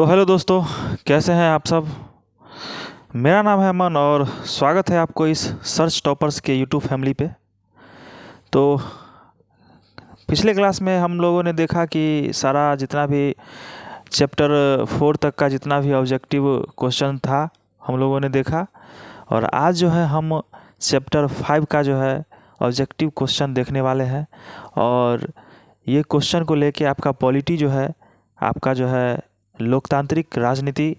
तो हेलो दोस्तों, कैसे हैं आप सब। मेरा नाम है अमन और स्वागत है आपको इस सर्च टॉपर्स के यूट्यूब फैमिली पे। तो पिछले क्लास में हम लोगों ने देखा कि सारा जितना भी चैप्टर 4 तक का जितना भी ऑब्जेक्टिव क्वेश्चन था हम लोगों ने देखा। और आज जो है हम चैप्टर 5 का जो है ऑब्जेक्टिव क्वेश्चन देखने वाले हैं। और ये क्वेश्चन को लेके आपका पॉलिटी जो है, आपका जो है लोकतांत्रिक राजनीति,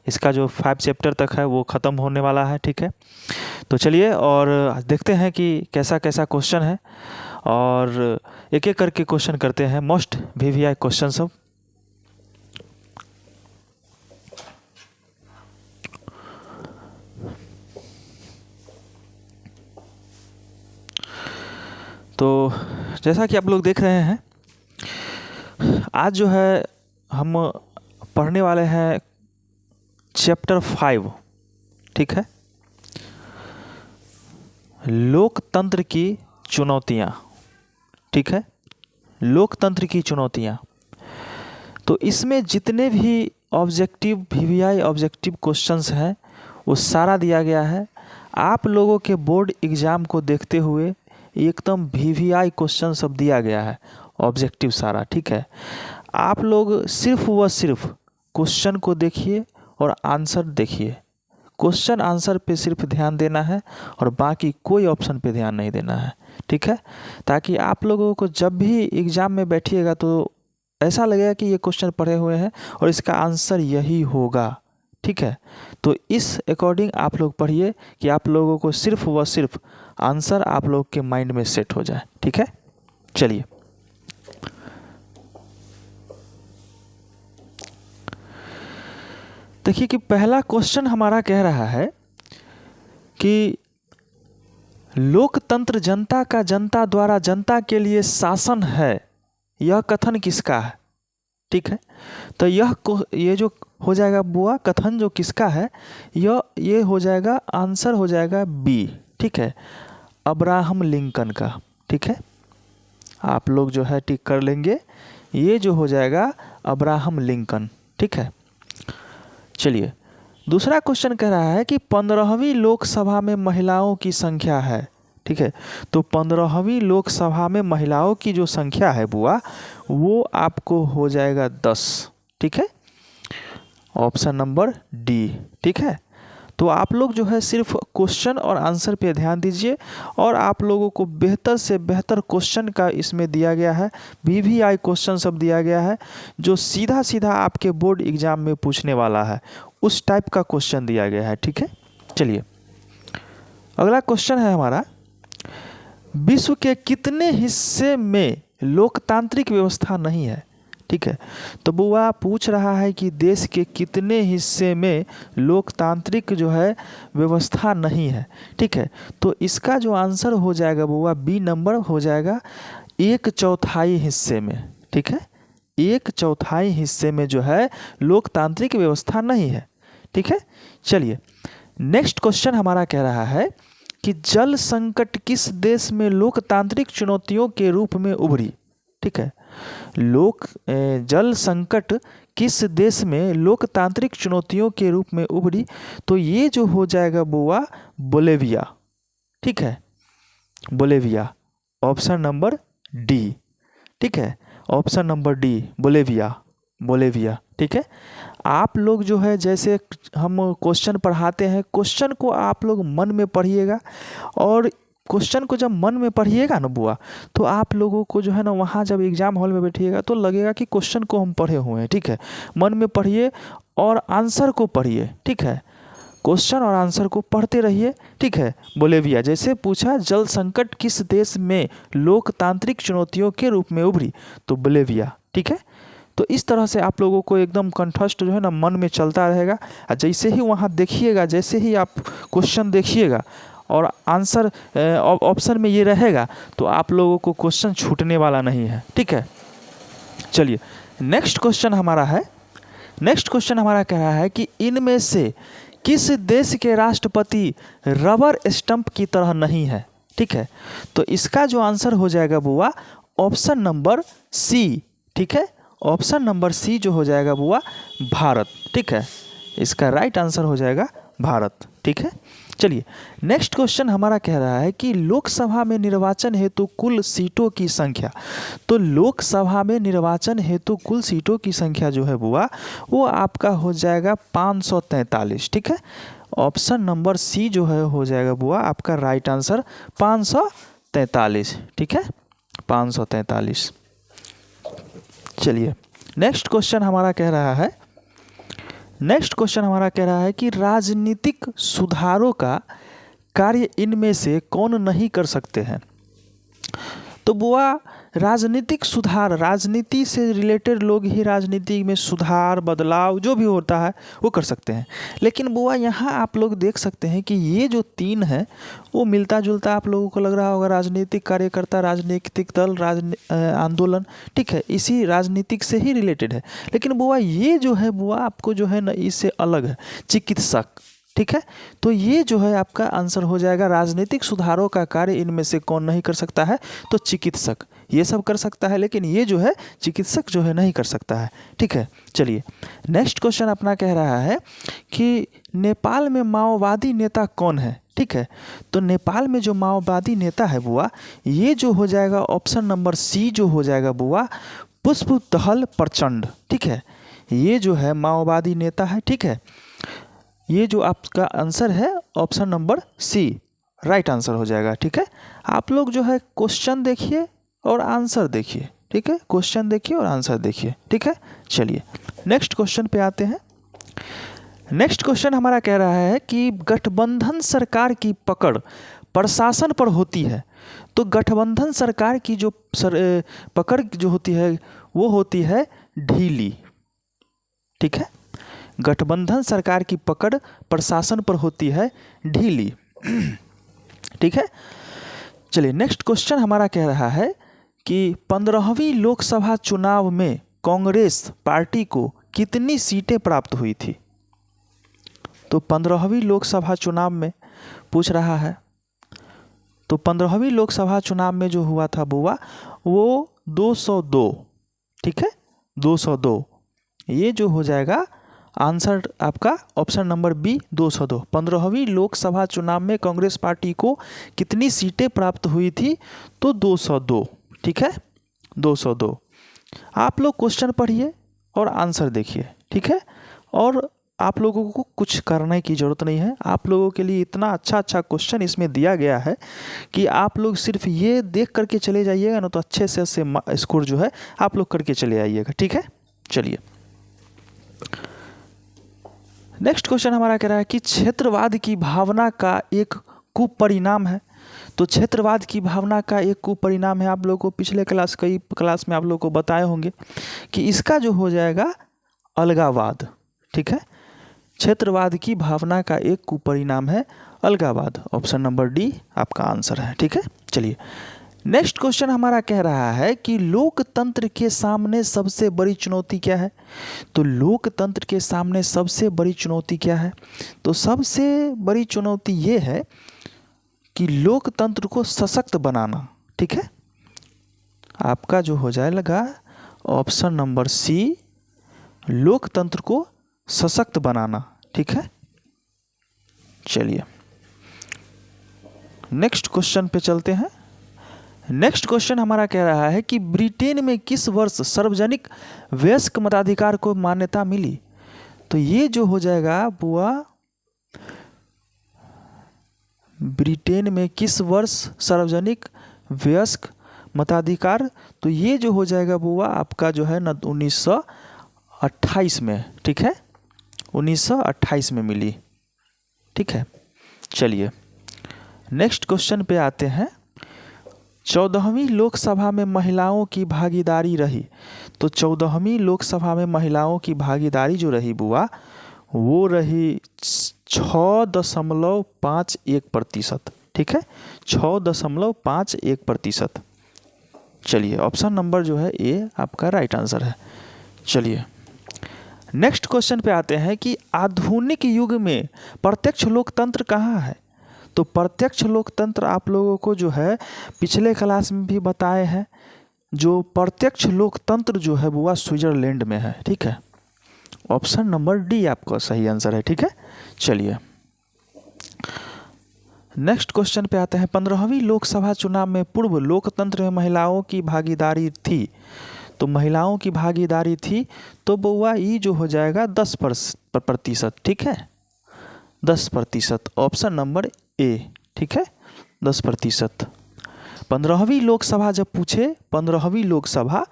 इसका जो 5 चैप्टर तक है वो ख़त्म होने वाला है। ठीक है, तो चलिए और देखते हैं कि कैसा कैसा क्वेश्चन है और एक एक करके क्वेश्चन करते हैं। मोस्ट वीवीआई क्वेश्चन सब। तो जैसा कि आप लोग देख रहे हैं, आज जो है हम पढ़ने वाले हैं चैप्टर 5। ठीक है, लोकतंत्र की चुनौतियाँ। ठीक है, लोकतंत्र की चुनौतियाँ। तो इसमें जितने भी ऑब्जेक्टिव वीवीआई ऑब्जेक्टिव क्वेश्चंस हैं वो सारा दिया गया है। आप लोगों के बोर्ड एग्ज़ाम को देखते हुए एकदम वीवीआई क्वेश्चन सब दिया गया है, ऑब्जेक्टिव सारा। ठीक है, आप लोग सिर्फ व सिर्फ क्वेश्चन को देखिए और आंसर देखिए। क्वेश्चन आंसर पे सिर्फ ध्यान देना है और बाकी कोई ऑप्शन पे ध्यान नहीं देना है। ठीक है, ताकि आप लोगों को जब भी एग्ज़ाम में बैठिएगा तो ऐसा लगेगा कि ये क्वेश्चन पढ़े हुए हैं और इसका आंसर यही होगा। ठीक है, तो इस अकॉर्डिंग आप लोग पढ़िए कि आप लोगों को सिर्फ व सिर्फ आंसर आप लोग के माइंड में सेट हो जाए। ठीक है, चलिए देखिए कि पहला क्वेश्चन हमारा कह रहा है कि लोकतंत्र जनता का जनता द्वारा जनता के लिए शासन है, यह कथन किसका है। ठीक है, तो ये जो हो जाएगा बुआ कथन जो किसका है, ये हो जाएगा, आंसर हो जाएगा बी। ठीक है, अब्राहम लिंकन का। ठीक है, आप लोग जो है टिक कर लेंगे, ये जो हो जाएगा अब्राहम लिंकन। ठीक है, चलिए दूसरा क्वेश्चन कह रहा है कि 15वीं लोकसभा में महिलाओं की संख्या है। ठीक है, तो 15वीं लोकसभा में महिलाओं की जो संख्या है बुआ वो आपको हो जाएगा 10। ठीक है, ऑप्शन नंबर डी। ठीक है, तो आप लोग जो है सिर्फ क्वेश्चन और आंसर पे ध्यान दीजिए और आप लोगों को बेहतर से बेहतर क्वेश्चन का इसमें दिया गया है, वीवीआई क्वेश्चन सब दिया गया है जो सीधा सीधा आपके बोर्ड एग्जाम में पूछने वाला है, उस टाइप का क्वेश्चन दिया गया है। ठीक है, चलिए अगला क्वेश्चन है हमारा, विश्व के कितने हिस्से में लोकतांत्रिक व्यवस्था नहीं है। ठीक है, तो बुआ पूछ रहा है कि देश के कितने हिस्से में लोकतांत्रिक जो है व्यवस्था नहीं है। ठीक है, तो इसका जो आंसर हो जाएगा बुआ बी नंबर हो जाएगा 1/4 हिस्से में। ठीक है, 1/4 हिस्से में जो है लोकतांत्रिक व्यवस्था नहीं है। ठीक है, चलिए नेक्स्ट क्वेश्चन हमारा कह रहा है कि जल संकट किस देश में लोकतांत्रिक चुनौतियों के रूप में उभरी। ठीक है, जल संकट किस देश में लोकतांत्रिक चुनौतियों के रूप में उभरी, तो ये जो हो जाएगा बुआ बोलेविया। ठीक है, बोलेविया, ऑप्शन नंबर डी। ठीक है, option number D Bolivia, Bolivia. ठीक है, आप लोग जो है जैसे हम क्वेश्चन पढ़ाते हैं, क्वेश्चन को आप लोग मन में पढ़िएगा और क्वेश्चन को जब मन में पढ़िएगा ना बुआ तो आप लोगों को जो है ना वहाँ जब एग्ज़ाम हॉल में बैठिएगा तो लगेगा कि क्वेश्चन को हम पढ़े हुए हैं। ठीक है, मन में पढ़िए और आंसर को पढ़िए। ठीक है, क्वेश्चन और आंसर को पढ़ते रहिए। ठीक है, बोलेविया जैसे पूछा जल संकट किस देश में लोकतांत्रिक चुनौतियों के रूप में उभरी, तो बोलेविया। ठीक है, तो इस तरह से आप लोगों को एकदम कंठस्थ जो है ना मन में चलता रहेगा। जैसे ही वहाँ देखिएगा, जैसे ही आप क्वेश्चन देखिएगा और आंसर ऑप्शन में ये रहेगा तो आप लोगों को क्वेश्चन छूटने वाला नहीं है। ठीक है, चलिए नेक्स्ट क्वेश्चन हमारा है, नेक्स्ट क्वेश्चन हमारा कह रहा है कि इनमें से किस देश के राष्ट्रपति रबर स्टंप की तरह नहीं है। ठीक है, तो इसका जो आंसर हो जाएगा बुआ ऑप्शन नंबर सी। ठीक है, ऑप्शन नंबर सी जो हो जाएगा बुआ भारत। ठीक है, इसका राइट आंसर हो जाएगा भारत। ठीक है, चलिए नेक्स्ट क्वेश्चन हमारा कह रहा है कि लोकसभा में निर्वाचन हेतु कुल सीटों की संख्या। तो लोकसभा में निर्वाचन हेतु कुल सीटों की संख्या जो है बुआ वो आपका हो जाएगा 543। ठीक है, ऑप्शन नंबर सी जो है हो जाएगा बुआ आपका राइट आंसर 543। ठीक है, 543। चलिए नेक्स्ट क्वेश्चन हमारा कह रहा है कि राजनीतिक सुधारों का कार्य इनमें से कौन नहीं कर सकते हैं। तो बुआ राजनीतिक सुधार, राजनीति से रिलेटेड लोग ही राजनीति में सुधार बदलाव जो भी होता है वो कर सकते हैं। लेकिन बुआ यहाँ आप लोग देख सकते हैं कि ये जो तीन है वो मिलता जुलता आप लोगों को लग रहा होगा। राजनीतिक कार्यकर्ता, राजनीतिक दल, आंदोलन, ठीक है, इसी राजनीतिक से ही रिलेटेड है। लेकिन बुआ ये जो है बुआ आपको जो है ना इससे अलग है, चिकित्सक। ठीक है, तो ये जो है आपका आंसर हो जाएगा राजनीतिक सुधारों का कार्य इनमें से कौन नहीं कर सकता है। तो चिकित्सक ये सब कर सकता है, लेकिन ये जो है चिकित्सक जो है नहीं कर सकता है। ठीक है, चलिए नेक्स्ट क्वेश्चन अपना कह रहा है कि नेपाल में माओवादी नेता कौन है। ठीक है, तो नेपाल में जो माओवादी नेता है बुआ ये जो हो जाएगा ऑप्शन नंबर सी जो हो जाएगा बुआ पुष्पदहल प्रचंड। ठीक है, ये जो है माओवादी नेता है। ठीक है, ये जो आपका आंसर है option number C right answer हो जाएगा। ठीक है, आप लोग जो है क्वेश्चन देखिए और आंसर देखिए। ठीक है, क्वेश्चन देखिए और आंसर देखिए। ठीक है, चलिए नेक्स्ट क्वेश्चन पे आते हैं। नेक्स्ट क्वेश्चन हमारा कह रहा है कि गठबंधन सरकार की पकड़ प्रशासन पर होती है। तो गठबंधन सरकार की जो पकड़ जो होती है वो होती है ढीली। ठीक है, गठबंधन सरकार की पकड़ प्रशासन पर होती है ढीली। ठीक है, चलिए नेक्स्ट क्वेश्चन हमारा कह रहा है कि 15वीं लोकसभा चुनाव में कांग्रेस पार्टी को कितनी सीटें प्राप्त हुई थी। तो 15वीं लोकसभा चुनाव में पूछ रहा है। तो 15वीं लोकसभा चुनाव में जो हुआ था बुआ वो 202। ठीक है, 202 ये जो हो जाएगा आंसर आपका ऑप्शन नंबर बी 202। 15वीं लोकसभा चुनाव में कांग्रेस पार्टी को कितनी सीटें प्राप्त हुई थी। तो 202। ठीक है, 202। आप लोग क्वेश्चन पढ़िए और आंसर देखिए। ठीक है, और आप लोगों को कुछ करने की ज़रूरत नहीं है। आप लोगों के लिए इतना अच्छा क्वेश्चन इसमें दिया गया है कि आप लोग सिर्फ ये देख करके चले जाइएगा ना तो अच्छे से स्कोर जो है आप लोग करके चले आइएगा। ठीक है, चलिए नेक्स्ट क्वेश्चन हमारा कह रहा है कि क्षेत्रवाद की भावना का एक कुपरिणाम है। तो क्षेत्रवाद की भावना का एक कुपरिणाम है, आप लोगों को पिछले कई क्लास में आप लोगों को बताए होंगे कि इसका जो हो जाएगा अलगावाद। ठीक है, क्षेत्रवाद की भावना का एक कुपरिणाम है अलगावाद। ऑप्शन नंबर डी आपका आंसर है। ठीक है, चलिए नेक्स्ट क्वेश्चन हमारा कह रहा है कि लोकतंत्र के सामने सबसे बड़ी चुनौती क्या है। तो लोकतंत्र के सामने सबसे बड़ी चुनौती क्या है। तो सबसे बड़ी चुनौती ये है कि लोकतंत्र को सशक्त बनाना। ठीक है, आपका जो हो जाएगा ऑप्शन नंबर सी लोकतंत्र को सशक्त बनाना। ठीक है, चलिए नेक्स्ट क्वेश्चन पे चलते हैं। नेक्स्ट क्वेश्चन हमारा कह रहा है कि ब्रिटेन में किस वर्ष सार्वजनिक वयस्क मताधिकार को मान्यता मिली। तो ये जो हो जाएगा बुआ ब्रिटेन में किस वर्ष सार्वजनिक वयस्क मताधिकार, तो ये जो हो जाएगा बुआ आपका जो है ना 1928 में। ठीक है, 1928 में मिली। ठीक है, चलिए नेक्स्ट क्वेश्चन पे आते हैं। 14वीं लोकसभा में महिलाओं की भागीदारी रही। तो 14वीं लोकसभा में महिलाओं की भागीदारी जो रही बुआ वो रही 6.51%। ठीक है, 6.51%। चलिए ऑप्शन नंबर जो है ए आपका राइट आंसर है। चलिए नेक्स्ट क्वेश्चन पे आते हैं कि आधुनिक युग में प्रत्यक्ष लोकतंत्र कहाँ है। तो प्रत्यक्ष लोकतंत्र आप लोगों को जो है पिछले क्लास में भी बताए हैं जो प्रत्यक्ष लोकतंत्र जो है वो स्विट्जरलैंड में है। ठीक है, ऑप्शन नंबर डी आपका सही आंसर है। ठीक है, चलिए नेक्स्ट क्वेश्चन पे आते हैं। 15वीं लोकसभा चुनाव में पूर्व लोकतंत्र में महिलाओं की भागीदारी थी, तो महिलाओं की भागीदारी थी तो बउआ ये जो हो जाएगा 10%। ठीक है, 10%, ऑप्शन नंबर ए। ठीक है, 10%। 15वीं लोकसभा जब पूछे, 15वीं लोकसभा,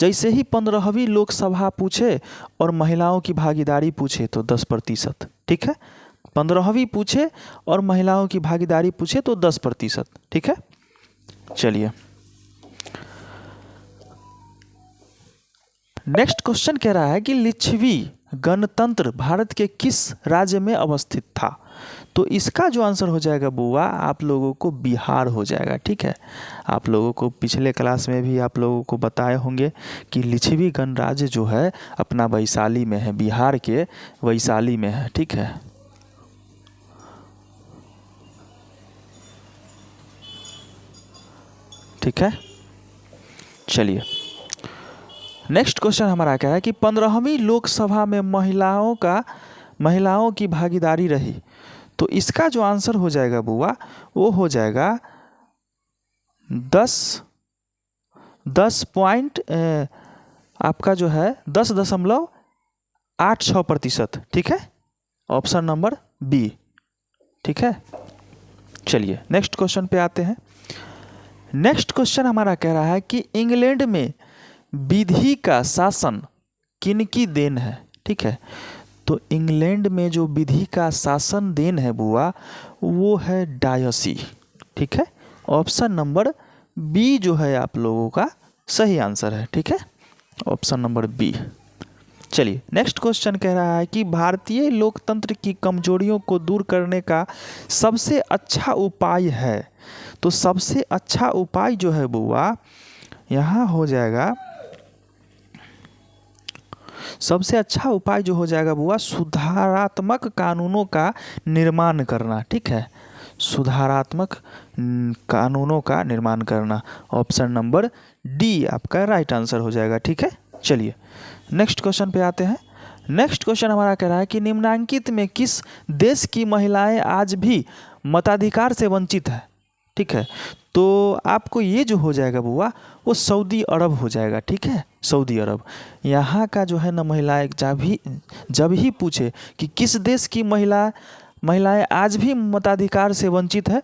जैसे ही 15वीं लोकसभा पूछे और महिलाओं की भागीदारी पूछे तो 10%। ठीक है, 15वीं पूछे और महिलाओं की भागीदारी पूछे तो 10%। ठीक है, चलिए नेक्स्ट क्वेश्चन कह रहा है कि लिच्छवी गणतंत्र भारत के किस राज्य में अवस्थित था, तो इसका जो आंसर हो जाएगा बुआ आप लोगों को बिहार हो जाएगा। ठीक है, आप लोगों को पिछले क्लास में भी आप लोगों को बताए होंगे कि लिच्छवी गणराज्य जो है अपना वैशाली में है, बिहार के वैशाली में है। ठीक है, ठीक है, चलिए नेक्स्ट क्वेश्चन हमारा क्या है कि 15वीं लोकसभा में महिलाओं की भागीदारी रही, तो इसका जो आंसर हो जाएगा बुआ वो हो जाएगा 10 पॉइंट आपका जो है 10.86%। ठीक है, ऑप्शन नंबर बी। ठीक है, चलिए नेक्स्ट क्वेश्चन पे आते हैं। नेक्स्ट क्वेश्चन हमारा कह रहा है कि इंग्लैंड में विधि का शासन किनकी देन है। ठीक है, तो इंग्लैंड में जो विधि का शासन देन है बुआ वो है डायसी। ठीक है, ऑप्शन नंबर बी जो है आप लोगों का सही आंसर है। ठीक है, ऑप्शन नंबर बी। चलिए नेक्स्ट क्वेश्चन कह रहा है कि भारतीय लोकतंत्र की कमजोरियों को दूर करने का सबसे अच्छा उपाय है, तो सबसे अच्छा उपाय जो है बुआ यहाँ हो जाएगा, सबसे अच्छा उपाय जो हो जाएगा बुआ सुधारात्मक कानूनों का निर्माण करना। ठीक है, सुधारात्मक कानूनों का निर्माण करना, ऑप्शन नंबर डी आपका राइट आंसर हो जाएगा। ठीक है, चलिए नेक्स्ट क्वेश्चन पे आते हैं। नेक्स्ट क्वेश्चन हमारा कह रहा है कि निम्नलिखित में किस देश की महिलाएं आज भी मताधिकार से वंचित है। ठीक है, तो आपको ये जो हो जाएगा बुआ वो सऊदी अरब हो जाएगा। ठीक है, सऊदी अरब। यहाँ का जो है ना महिलाएं जब ही पूछे कि किस देश की महिलाएं आज भी मताधिकार से वंचित है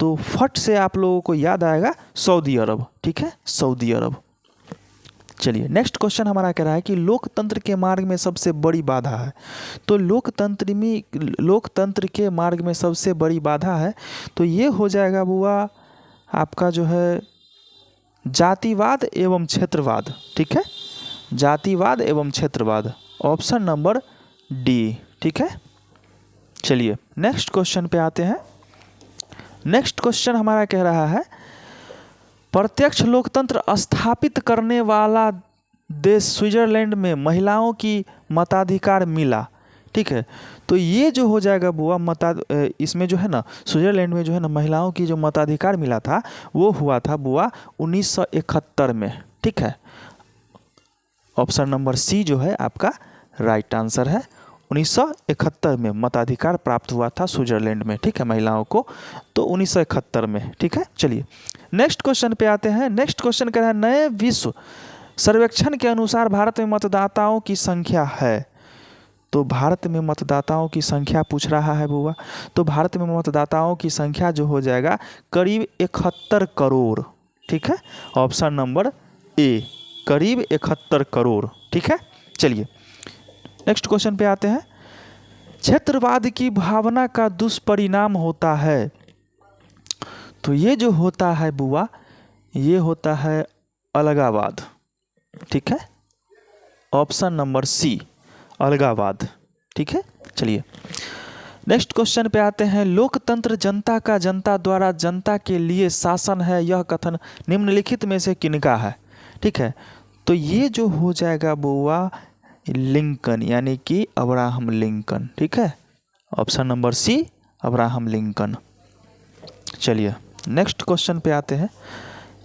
तो फट से आप लोगों को याद आएगा सऊदी अरब। ठीक है, सऊदी अरब। चलिए नेक्स्ट क्वेश्चन हमारा कह रहा है कि लोकतंत्र के मार्ग में सबसे बड़ी बाधा है, तो लोकतंत्र के मार्ग में सबसे बड़ी बाधा है तो ये हो जाएगा बुआ आपका जो है जातिवाद एवं क्षेत्रवाद। ठीक है, जातिवाद एवं क्षेत्रवाद, ऑप्शन नंबर डी। ठीक है, चलिए नेक्स्ट क्वेश्चन पे आते हैं। नेक्स्ट क्वेश्चन हमारा कह रहा है प्रत्यक्ष लोकतंत्र स्थापित करने वाला देश स्विट्जरलैंड में महिलाओं की मताधिकार मिला। ठीक है, तो ये जो हो जाएगा बुआ इसमें जो है ना स्विट्जरलैंड में जो है ना महिलाओं की जो मताधिकार मिला था वो हुआ था बुआ 1971 में। ठीक है, ऑप्शन नंबर सी जो है आपका राइट आंसर है। 1971 में मताधिकार प्राप्त हुआ था स्विट्जरलैंड में। ठीक है, महिलाओं को तो 1971 में। ठीक है, चलिए नेक्स्ट क्वेश्चन पे आते हैं। नेक्स्ट क्वेश्चन कह रहा है नए विश्व सर्वेक्षण के अनुसार भारत में मतदाताओं की संख्या है, तो भारत में मतदाताओं की संख्या पूछ रहा है बुआ, तो भारत में मतदाताओं की संख्या जो हो जाएगा करीब 71 करोड़। ठीक है, ऑप्शन नंबर ए, करीब 71 करोड़। ठीक है, चलिए नेक्स्ट क्वेश्चन पे आते हैं। क्षेत्रवाद की भावना का दुष्परिणाम होता है, तो ये जो होता है बुआ ये होता है अलगावाद। ठीक है, ऑप्शन नंबर सी अलगावाद। ठीक है, चलिए नेक्स्ट क्वेश्चन पे आते हैं। लोकतंत्र जनता का जनता द्वारा जनता के लिए शासन है, यह कथन निम्नलिखित में से किनका है। ठीक है, तो ये जो हो जाएगा बुआ लिंकन यानी कि अब्राहम लिंकन। ठीक है, option number C Abraham Lincoln. चलिए नेक्स्ट क्वेश्चन पे आते हैं।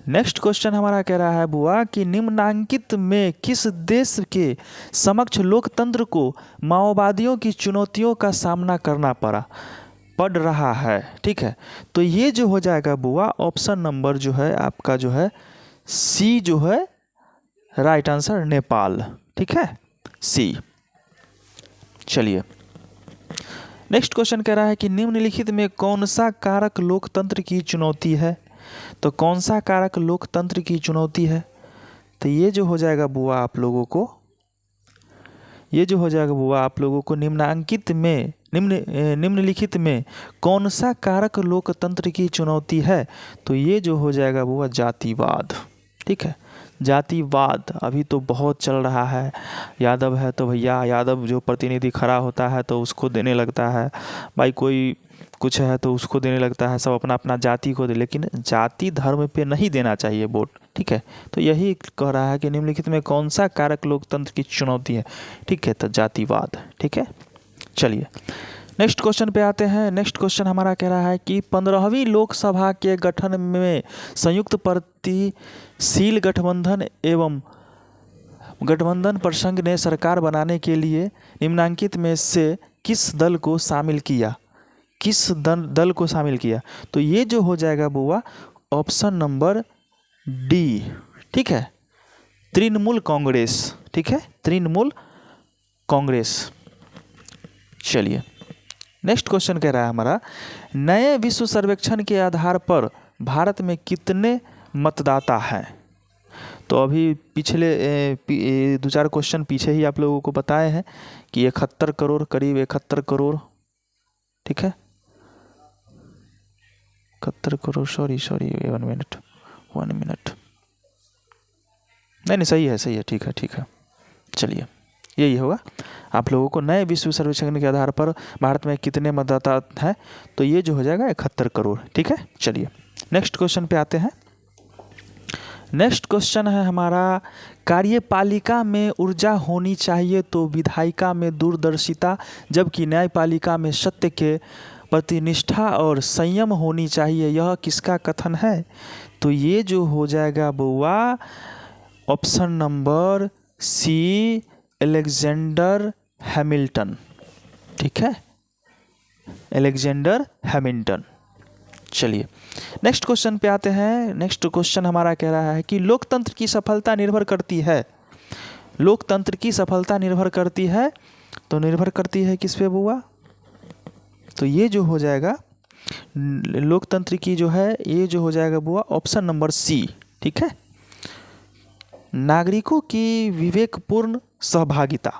नेक्स्ट क्वेश्चन हमारा कह रहा है बुआ कि निम्नांकित में किस देश के समक्ष लोकतंत्र को माओवादियों की चुनौतियों का सामना करना पड़ रहा है। ठीक है, तो ये जो हो जाएगा बुआ ऑप्शन नंबर जो है आपका जो है सी जो है राइट आंसर नेपाल। ठीक है, सी। चलिए नेक्स्ट क्वेश्चन कह रहा है कि निम्नलिखित में कौन सा कारक लोकतंत्र की चुनौती है। तो कौन सा कारक लोकतंत्र की चुनौती है, तो ये जो हो जाएगा बुआ आप लोगों को निम्नांकित में निम्नलिखित में कौन सा कारक लोकतंत्र की चुनौती है, तो ये जो हो जाएगा बुआ जातिवाद। ठीक है, जातिवाद अभी तो बहुत चल रहा है। यादव है तो भैया यादव जो प्रतिनिधि खड़ा होता है तो उसको देने लगता है, भाई कोई कुछ है तो उसको देने लगता है, सब अपना अपना जाति को दे, लेकिन जाति धर्म पे नहीं देना चाहिए वोट। ठीक है, तो यही कह रहा है कि निम्नलिखित में कौन सा कारक लोकतंत्र की चुनौती है। ठीक है, तो जातिवाद। ठीक है, चलिए नेक्स्ट क्वेश्चन पे आते हैं। नेक्स्ट क्वेश्चन हमारा कह रहा है कि 15वीं लोकसभा के गठन में संयुक्त प्रतिशील गठबंधन प्रसंग ने सरकार बनाने के लिए निम्नांकित में से किस दल को शामिल किया। तो ये जो हो जाएगा बुआ ऑप्शन नंबर डी। ठीक है, तृणमूल कांग्रेस। ठीक है, तृणमूल कांग्रेस। चलिए नेक्स्ट क्वेश्चन कह रहा है हमारा नए विश्व सर्वेक्षण के आधार पर भारत में कितने मतदाता हैं। तो अभी पिछले 2-4 क्वेश्चन पीछे ही आप लोगों को बताए हैं कि 71 करोड़, करीब 71 करोड़। ठीक है, 71 करोड़, सॉरी 1 मिनट नहीं सही है। ठीक है, चलिए यही होगा आप लोगों को नए विश्व सर्वेक्षण के आधार पर भारत में कितने मतदाता हैं, तो ये जो हो जाएगा 71 करोड़। ठीक है, चलिए नेक्स्ट क्वेश्चन पे आते हैं। नेक्स्ट क्वेश्चन है हमारा कार्यपालिका में ऊर्जा होनी चाहिए तो विधायिका में दूरदर्शिता, जबकि न्यायपालिका में सत्य के प्रति निष्ठा और संयम होनी चाहिए। यह किसका कथन है। तो ये जो हो जाएगा बुआ option number C Alexander Hamilton. ठीक है, अलेक्जेंडर हैमिल्टन। चलिए नेक्स्ट क्वेश्चन पे आते हैं। नेक्स्ट क्वेश्चन हमारा कह रहा है कि लोकतंत्र की सफलता निर्भर करती है। तो निर्भर करती है किस पे बुआ। तो ये जो हो जाएगा लोकतंत्र की जो है ये जो हो जाएगा बुआ ऑप्शन नंबर सी। ठीक है, नागरिकों की विवेकपूर्ण सहभागिता।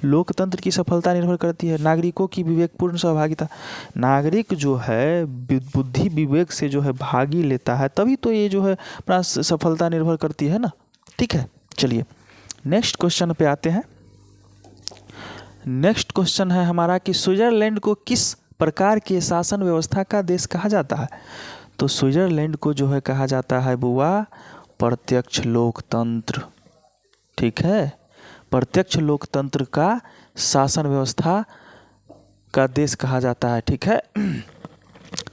लोकतंत्र की सफलता निर्भर करती है नागरिकों की विवेकपूर्ण सहभागिता। नागरिक जो है बुद्धि विवेक से जो है भागी लेता है, तभी तो ये जो है अपना सफलता निर्भर करती है ना। ठीक है, चलिए नेक्स्ट क्वेश्चन पे आते हैं। नेक्स्ट क्वेश्चन है हमारा कि स्विट्जरलैंड को किस प्रकार के शासन व्यवस्था का देश कहा जाता है। तो स्विट्जरलैंड को जो है कहा जाता है बुआ प्रत्यक्ष लोकतंत्र। ठीक है, प्रत्यक्ष लोकतंत्र का शासन व्यवस्था का देश कहा जाता है। ठीक है,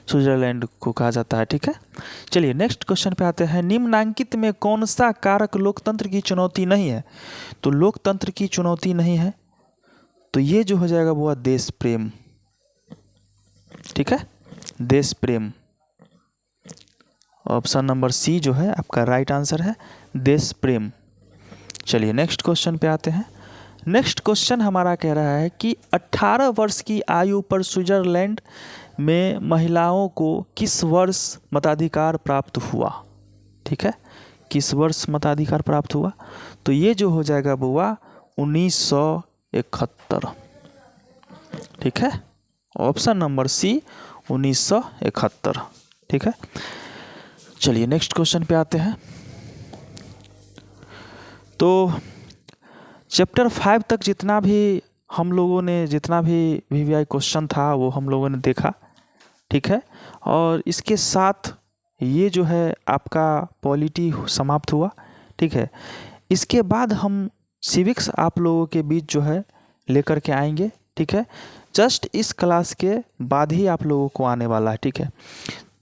स्विट्जरलैंड को कहा जाता है। ठीक है, चलिए नेक्स्ट क्वेश्चन पे आते हैं। निम्नांकित में कौन सा कारक लोकतंत्र की चुनौती नहीं है। तो लोकतंत्र की चुनौती नहीं है, तो ये जो हो जाएगा वो देश प्रेम। ठीक है, देश प्रेम। ऑप्शन नंबर सी जो है आपका राइट आंसर है, देश प्रेम। चलिए नेक्स्ट क्वेश्चन पे आते हैं। नेक्स्ट क्वेश्चन हमारा कह रहा है कि 18 वर्ष की आयु पर स्विट्जरलैंड में महिलाओं को किस वर्ष मताधिकार प्राप्त हुआ। ठीक है, किस वर्ष मताधिकार प्राप्त हुआ। तो ये जो हो जाएगा बुआ 1971। ठीक है, ऑप्शन नंबर सी 1971। ठीक है, चलिए नेक्स्ट क्वेश्चन पे आते हैं। तो चैप्टर 5 तक जितना भी VVI क्वेश्चन था वो हम लोगों ने देखा। ठीक है, और इसके साथ ये जो है आपका पॉलिटी समाप्त हुआ। ठीक है, इसके बाद हम सिविक्स आप लोगों के बीच जो है लेकर के आएंगे। ठीक है, जस्ट इस क्लास के बाद ही आप लोगों को आने वाला है। ठीक है,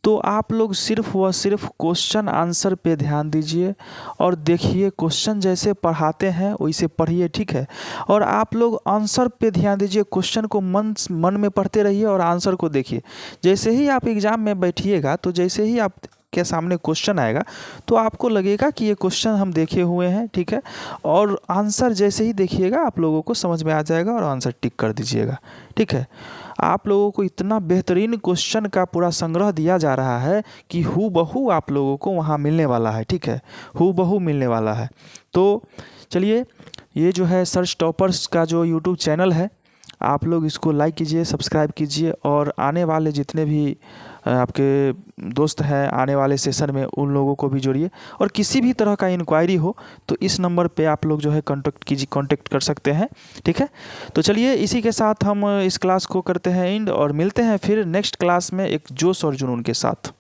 तो आप लोग सिर्फ व सिर्फ क्वेश्चन आंसर पे ध्यान दीजिए और देखिए क्वेश्चन जैसे पढ़ाते हैं वैसे पढ़िए, ठीक है। और आप लोग आंसर पे ध्यान दीजिए, क्वेश्चन को मन में पढ़ते रहिए और आंसर को देखिए। जैसे ही आप एग्ज़ाम में बैठिएगा तो जैसे ही आप के सामने क्वेश्चन आएगा तो आपको लगेगा कि ये क्वेश्चन हम देखे हुए हैं, ठीक है। और आंसर जैसे ही देखिएगा आप लोगों को समझ में आ जाएगा और आंसर टिक कर दीजिएगा, ठीक है। आप लोगों को इतना बेहतरीन क्वेश्चन का पूरा संग्रह दिया जा रहा है कि हूबहू आप लोगों को वहाँ मिलने वाला है, ठीक है, हूबहू मिलने वाला है। तो चलिए, ये जो है सर्च टॉपर्स का जो यूट्यूब चैनल है, आप लोग इसको लाइक कीजिए, सब्सक्राइब कीजिए और आने वाले जितने भी आपके दोस्त हैं आने वाले सेशन में उन लोगों को भी जोड़िए। और किसी भी तरह का इंक्वायरी हो तो इस नंबर पे आप लोग जो है कांटेक्ट कर सकते हैं, ठीक है। तो चलिए, इसी के साथ हम इस क्लास को करते हैं एंड और मिलते हैं फिर नेक्स्ट क्लास में एक जोश और जुनून के साथ।